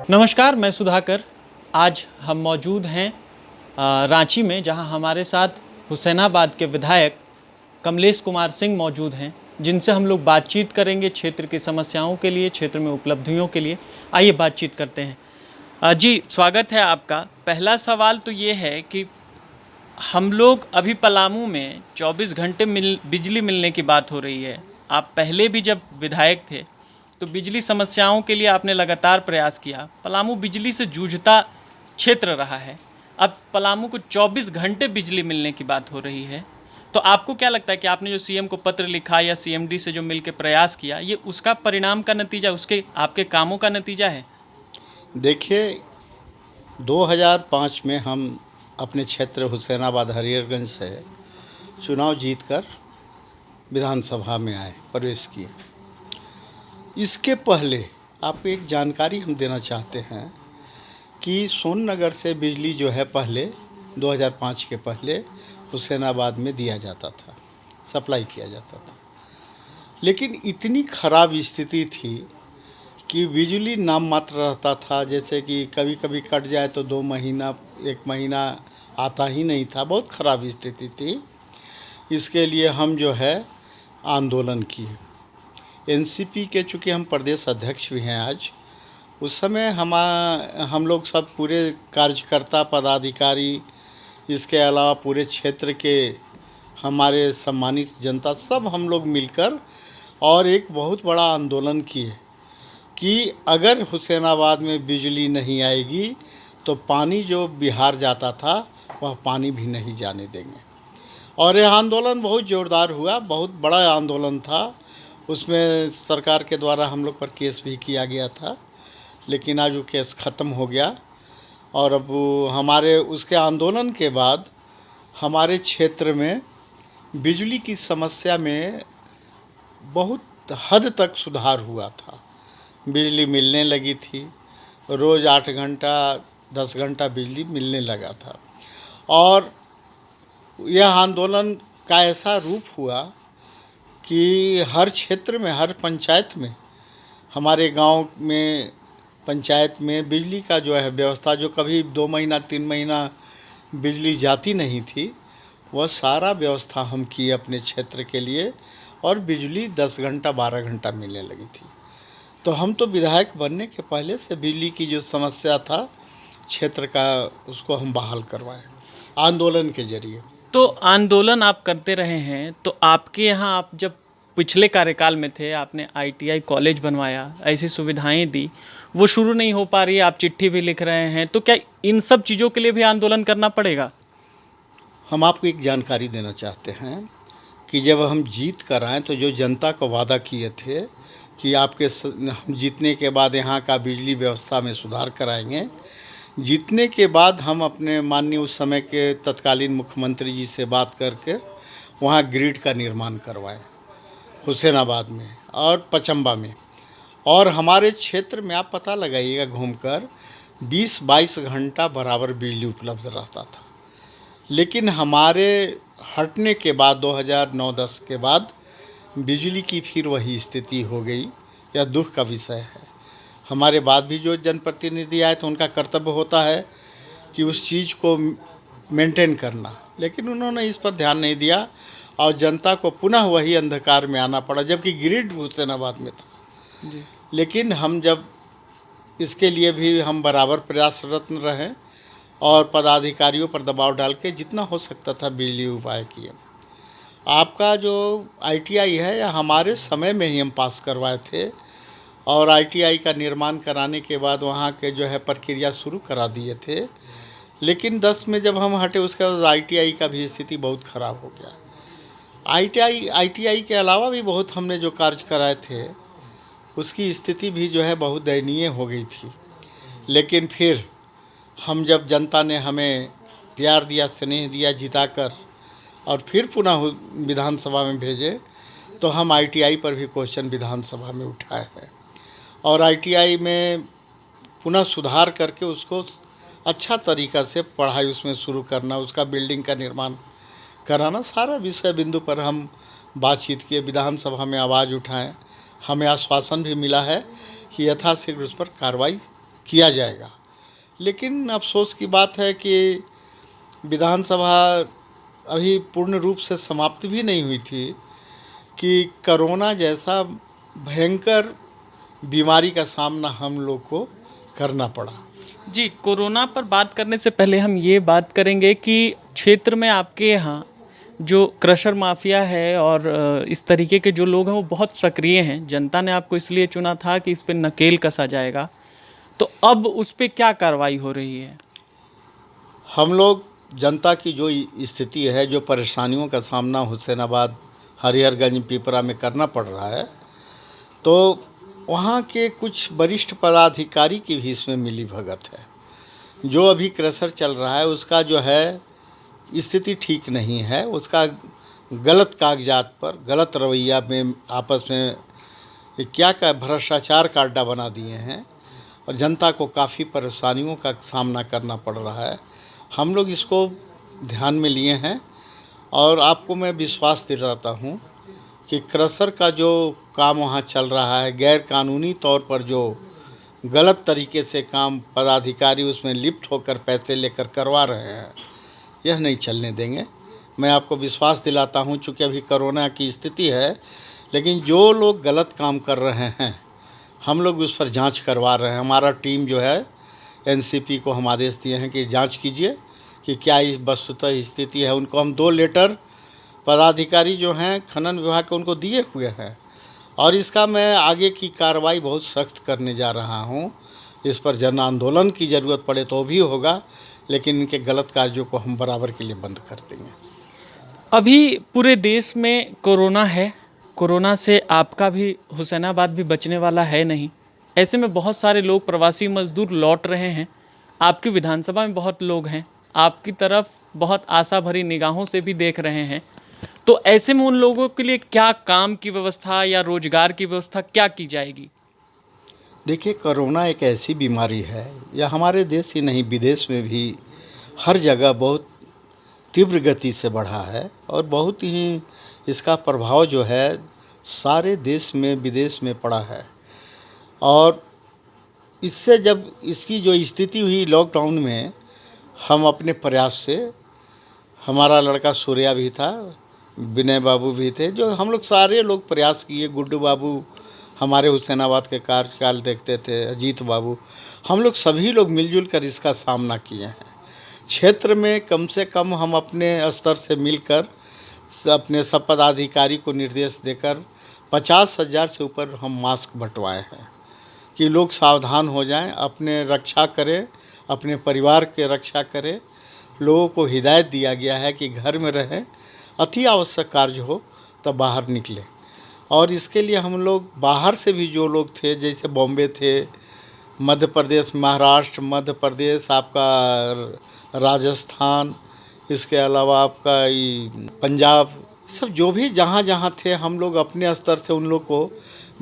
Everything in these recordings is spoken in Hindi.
नमस्कार, मैं सुधाकर। आज हम मौजूद हैं रांची में, जहां हमारे साथ हुसैनाबाद के विधायक कमलेश कुमार सिंह मौजूद हैं, जिनसे हम लोग बातचीत करेंगे क्षेत्र की समस्याओं के लिए, क्षेत्र में उपलब्धियों के लिए। आइए बातचीत करते हैं। जी, स्वागत है आपका। पहला सवाल तो ये है कि हम लोग अभी पलामू में 24 घंटे बिजली मिलने की बात हो रही है। आप पहले भी जब विधायक थे तो बिजली समस्याओं के लिए आपने लगातार प्रयास किया। पलामू बिजली से जूझता क्षेत्र रहा है। अब पलामू को 24 घंटे बिजली मिलने की बात हो रही है, तो आपको क्या लगता है कि आपने जो सीएम को पत्र लिखा या सीएमडी से जो मिलकर प्रयास किया, ये उसका परिणाम का नतीजा, उसके आपके कामों का नतीजा है? देखिए, 2005 में हम अपने क्षेत्र हुसैनाबाद हरिहरगंज से चुनाव जीतकर विधानसभा में आए, प्रवेश किए। इसके पहले आपको एक जानकारी हम देना चाहते हैं कि सोननगर से बिजली जो है पहले 2005 के पहले हुसैनाबाद में दिया जाता था, सप्लाई किया जाता था। लेकिन इतनी ख़राब स्थिति थी कि बिजली नाम मात्र रहता था, जैसे कि कभी कभी कट जाए तो 2 महीना 1 महीना आता ही नहीं था। बहुत ख़राब स्थिति थी। इसके लिए हम जो है आंदोलन किए। एनसीपी के चूँकि हम प्रदेश अध्यक्ष भी हैं आज, उस समय हम लोग सब पूरे कार्यकर्ता पदाधिकारी, इसके अलावा पूरे क्षेत्र के हमारे सम्मानित जनता, सब हम लोग मिलकर और एक बहुत बड़ा आंदोलन किए कि अगर हुसैनाबाद में बिजली नहीं आएगी तो पानी जो बिहार जाता था वह पानी भी नहीं जाने देंगे। और यह आंदोलन बहुत ज़ोरदार हुआ, बहुत बड़ा आंदोलन था। उसमें सरकार के द्वारा हम लोग पर केस भी किया गया था, लेकिन आज वो केस ख़त्म हो गया। और अब हमारे उसके आंदोलन के बाद हमारे क्षेत्र में बिजली की समस्या में बहुत हद तक सुधार हुआ था। बिजली मिलने लगी थी, रोज़ 8 घंटा 10 घंटा बिजली मिलने लगा था। और यह आंदोलन का ऐसा रूप हुआ कि हर क्षेत्र में, हर पंचायत में, हमारे गांव में पंचायत में बिजली का जो है व्यवस्था, जो कभी 2 महीना 3 महीना बिजली जाती नहीं थी, वह सारा व्यवस्था हम किए अपने क्षेत्र के लिए। और बिजली 10 घंटा 12 घंटा मिलने लगी थी। तो हम तो विधायक बनने के पहले से बिजली की जो समस्या था क्षेत्र का, उसको हम बहाल करवाएं आंदोलन के जरिए। तो आंदोलन आप करते रहे हैं, तो आपके यहाँ, आप जब पिछले कार्यकाल में थे, आपने आईटीआई कॉलेज बनवाया, ऐसी सुविधाएं दी, वो शुरू नहीं हो पा रही है, आप चिट्ठी भी लिख रहे हैं, तो क्या इन सब चीज़ों के लिए भी आंदोलन करना पड़ेगा? हम आपको एक जानकारी देना चाहते हैं कि जब हम जीत कर आए तो जो जनता को वादा किए थे कि हम जीतने के बाद यहाँ का बिजली व्यवस्था में सुधार कराएंगे। जीतने के बाद हम अपने माननीय उस समय के तत्कालीन मुख्यमंत्री जी से बात करके वहाँ ग्रिड का निर्माण करवाएं हुसैनाबाद में और पचम्बा में। और हमारे क्षेत्र में आप पता लगाइएगा घूमकर, 20-22 घंटा बराबर बिजली उपलब्ध रहता था। लेकिन हमारे हटने के बाद 2009-10 के बाद बिजली की फिर वही स्थिति हो गई। यह दुख का विषय है। हमारे बाद भी जो जनप्रतिनिधि आए तो उनका कर्तव्य होता है कि उस चीज़ को मेंटेन करना, लेकिन उन्होंने इस पर ध्यान नहीं दिया और जनता को पुनः वही अंधकार में आना पड़ा, जबकि ग्रिड हुसैनाबाद में था जी। लेकिन हम जब इसके लिए भी हम बराबर प्रयासरत रहे और पदाधिकारियों पर दबाव डाल के जितना हो सकता था बिजली उपाय किए। आपका जो आईटीआई है, या हमारे समय में ही हम पास करवाए थे, और आईटीआई का निर्माण कराने के बाद वहाँ के जो है प्रक्रिया शुरू करा दिए थे। लेकिन 10 में जब हम हटे, उसके बाद आईटीआई का भी स्थिति बहुत ख़राब हो गया। आईटीआई के अलावा भी बहुत हमने जो कार्य कराए थे, उसकी स्थिति भी जो है बहुत दयनीय हो गई थी। लेकिन फिर हम जब जनता ने हमें प्यार दिया, स्नेह दिया जिताकर, और फिर पुनः विधानसभा में भेजे, तो हम आईटीआई पर भी क्वेश्चन विधानसभा में उठाए हैं। और आईटीआई में पुनः सुधार करके उसको अच्छा तरीक़ा से पढ़ाई उसमें शुरू करना, उसका बिल्डिंग का निर्माण कराना, सारा विषय बिंदु पर हम बातचीत किए, विधानसभा में आवाज़ उठाएं। हमें आश्वासन भी मिला है कि यथाशीघ्र उस पर कार्रवाई किया जाएगा। लेकिन अफसोस की बात है कि विधानसभा अभी पूर्ण रूप से समाप्त भी नहीं हुई थी कि कोरोना जैसा भयंकर बीमारी का सामना हम लोग को करना पड़ा। जी, कोरोना पर बात करने से पहले हम ये बात करेंगे कि क्षेत्र में आपके यहाँ जो क्रशर माफिया है और इस तरीके के जो लोग हैं वो बहुत सक्रिय हैं। जनता ने आपको इसलिए चुना था कि इस पे नकेल कसा जाएगा, तो अब उस पे क्या कार्रवाई हो रही है? हम लोग जनता की जो स्थिति है, जो परेशानियों का सामना हुसैनाबाद, हरिहरगंज, पिपरा में करना पड़ रहा है, तो वहाँ के कुछ वरिष्ठ पदाधिकारी की भी इसमें मिलीभगत है। जो अभी क्रशर चल रहा है उसका जो है स्थिति ठीक नहीं है, उसका गलत कागजात पर, गलत रवैया में आपस में क्या भ्रष्टाचार का अड्डा बना दिए हैं और जनता को काफ़ी परेशानियों का सामना करना पड़ रहा है। हम लोग इसको ध्यान में लिए हैं और आपको मैं विश्वास दिलाता हूँ कि क्रशर का जो काम वहाँ चल रहा है, गैर कानूनी तौर पर जो गलत तरीके से काम पदाधिकारी उसमें लिप्त होकर पैसे लेकर करवा रहे हैं, यह नहीं चलने देंगे। मैं आपको विश्वास दिलाता हूँ, चूँकि अभी कोरोना की स्थिति है, लेकिन जो लोग गलत काम कर रहे हैं हम लोग उस पर जांच करवा रहे हैं। हमारा टीम जो है एनसीपी को हम आदेश दिए हैं कि जांच कीजिए कि क्या इस वस्तुतः स्थिति है। उनको हम 2 लेटर पदाधिकारी जो हैं खनन विभाग के उनको दिए हुए हैं और इसका मैं आगे की कार्रवाई बहुत सख्त करने जा रहा हूं। इस पर जन आंदोलन की ज़रूरत पड़े तो भी होगा, लेकिन इनके गलत कार्यों को हम बराबर के लिए बंद कर देंगे। अभी पूरे देश में कोरोना है, कोरोना से आपका भी हुसैनाबाद भी बचने वाला है नहीं। ऐसे में बहुत सारे लोग प्रवासी मजदूर लौट रहे हैं, आपकी विधानसभा में बहुत लोग हैं, आपकी तरफ बहुत आशा भरी निगाहों से भी देख रहे हैं, तो ऐसे में उन लोगों के लिए क्या काम की व्यवस्था या रोजगार की व्यवस्था क्या की जाएगी? देखिए, कोरोना एक ऐसी बीमारी है, यह हमारे देश ही नहीं विदेश में भी हर जगह बहुत तीव्र गति से बढ़ा है और बहुत ही इसका प्रभाव जो है सारे देश में विदेश में पड़ा है। और इससे जब इसकी जो स्थिति हुई लॉकडाउन में, हम अपने प्रयास से, हमारा लड़का सूर्या भी था, विनय बाबू भी थे, जो हम लोग सारे लोग प्रयास किए, गुड्डू बाबू हमारे हुसैनाबाद के कार्यकाल देखते थे, अजीत बाबू, हम लोग सभी लोग मिलजुल कर इसका सामना किए हैं। क्षेत्र में कम से कम हम अपने स्तर से मिलकर अपने सब पदाधिकारी को निर्देश देकर 50,000 से ऊपर हम मास्क बंटवाए हैं कि लोग सावधान हो जाएं, अपने रक्षा करें, अपने परिवार के रक्षा करें। लोगों को हिदायत दिया गया है कि घर में रहें, अति आवश्यक कार्य हो तब बाहर निकलें। और इसके लिए हम लोग बाहर से भी जो लोग थे, जैसे बॉम्बे थे, मध्य प्रदेश, महाराष्ट्र, मध्य प्रदेश, आपका राजस्थान, इसके अलावा आपका पंजाब, सब जो भी जहाँ जहाँ थे, हम लोग अपने स्तर से उन लोग को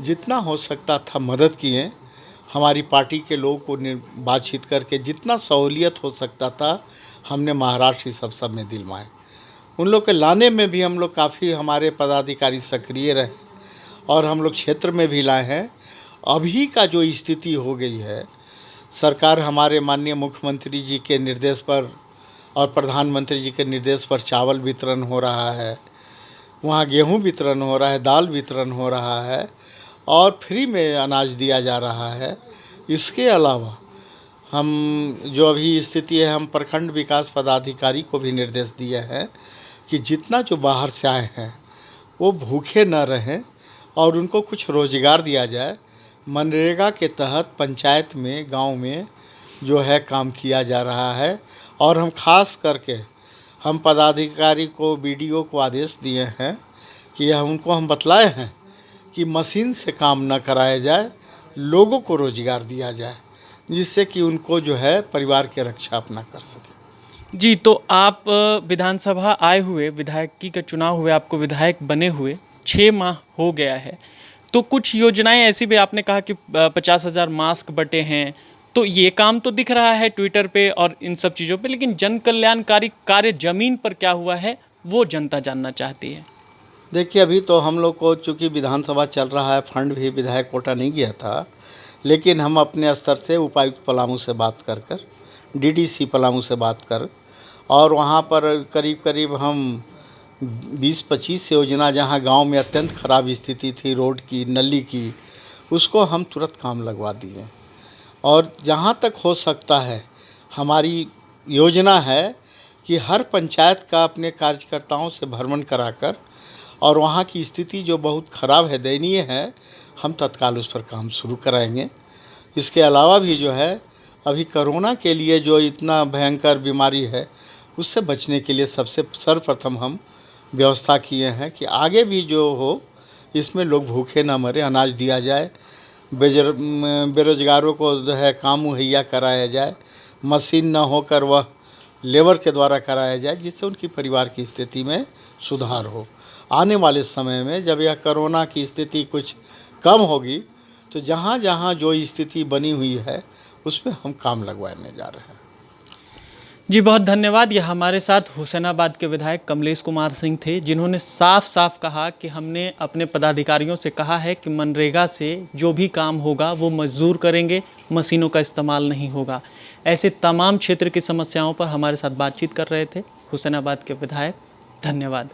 जितना हो सकता था मदद किए। हमारी पार्टी के लोगों को बातचीत करके जितना सहूलियत हो सकता था हमने महाराष्ट्र सब में दिलवाए। उन लोग के लाने में भी हम लोग काफ़ी, हमारे पदाधिकारी सक्रिय रहे और हम लोग क्षेत्र में भी लाए हैं। अभी का जो स्थिति हो गई है, सरकार हमारे माननीय मुख्यमंत्री जी के निर्देश पर और प्रधानमंत्री जी के निर्देश पर चावल वितरण हो रहा है, वहाँ गेहूं वितरण हो रहा है, दाल वितरण हो रहा है और फ्री में अनाज दिया जा रहा है। इसके अलावा हम जो अभी स्थिति है, हम प्रखंड विकास पदाधिकारी को भी निर्देश दिए हैं कि जितना जो बाहर से आए हैं वो भूखे न रहें और उनको कुछ रोज़गार दिया जाए। मनरेगा के तहत पंचायत में, गांव में जो है काम किया जा रहा है और हम खास करके हम पदाधिकारी को, बीडीओ को आदेश दिए हैं कि उनको हम बतलाए हैं कि मशीन से काम न कराया जाए, लोगों को रोज़गार दिया जाए, जिससे कि उनको जो है परिवार की रक्षा अपना कर सके। जी, तो आप विधानसभा आए हुए, विधायकी का चुनाव हुए, आपको विधायक बने हुए 6 माह हो गया है, तो कुछ योजनाएं ऐसी भी, आपने कहा कि 50,000 मास्क बटे हैं, तो ये काम तो दिख रहा है ट्विटर पे और इन सब चीज़ों पे, लेकिन जन कल्याणकारी कार्य ज़मीन पर क्या हुआ है वो जनता जानना चाहती है। देखिए, अभी तो हम लोग को चूँकि विधानसभा चल रहा है, फंड भी विधायक कोटा नहीं गया था, लेकिन हम अपने स्तर से उपायुक्त पलामू से बात कर डीडीसी पलामू से बात कर और वहाँ पर करीब करीब हम 20-25 योजना जहाँ गांव में अत्यंत ख़राब स्थिति थी रोड की, नली की, उसको हम तुरंत काम लगवा दिए। और जहाँ तक हो सकता है हमारी योजना है कि हर पंचायत का अपने कार्यकर्ताओं से भ्रमण कराकर और वहाँ की स्थिति जो बहुत ख़राब है, दयनीय है, हम तत्काल उस पर काम शुरू कराएंगे। इसके अलावा भी जो है अभी कोरोना के लिए जो इतना भयंकर बीमारी है उससे बचने के लिए सबसे सर्वप्रथम हम व्यवस्था किए हैं कि आगे भी जो हो इसमें लोग भूखे ना मरे, अनाज दिया जाए, बेरोजगारों को जो है काम मुहैया कराया जाए, मशीन न होकर वह लेबर के द्वारा कराया जाए, जिससे उनकी परिवार की स्थिति में सुधार हो। आने वाले समय में जब यह कोरोना की स्थिति कुछ कम होगी तो जहाँ जहाँ जो स्थिति बनी हुई है उसमें हम काम लगवाने जा रहे हैं। जी बहुत धन्यवाद। यह हमारे साथ हुसैनाबाद के विधायक कमलेश कुमार सिंह थे, जिन्होंने साफ साफ कहा कि हमने अपने पदाधिकारियों से कहा है कि मनरेगा से जो भी काम होगा वो मजदूर करेंगे, मशीनों का इस्तेमाल नहीं होगा। ऐसे तमाम क्षेत्र की समस्याओं पर हमारे साथ बातचीत कर रहे थे हुसैनाबाद के विधायक। धन्यवाद।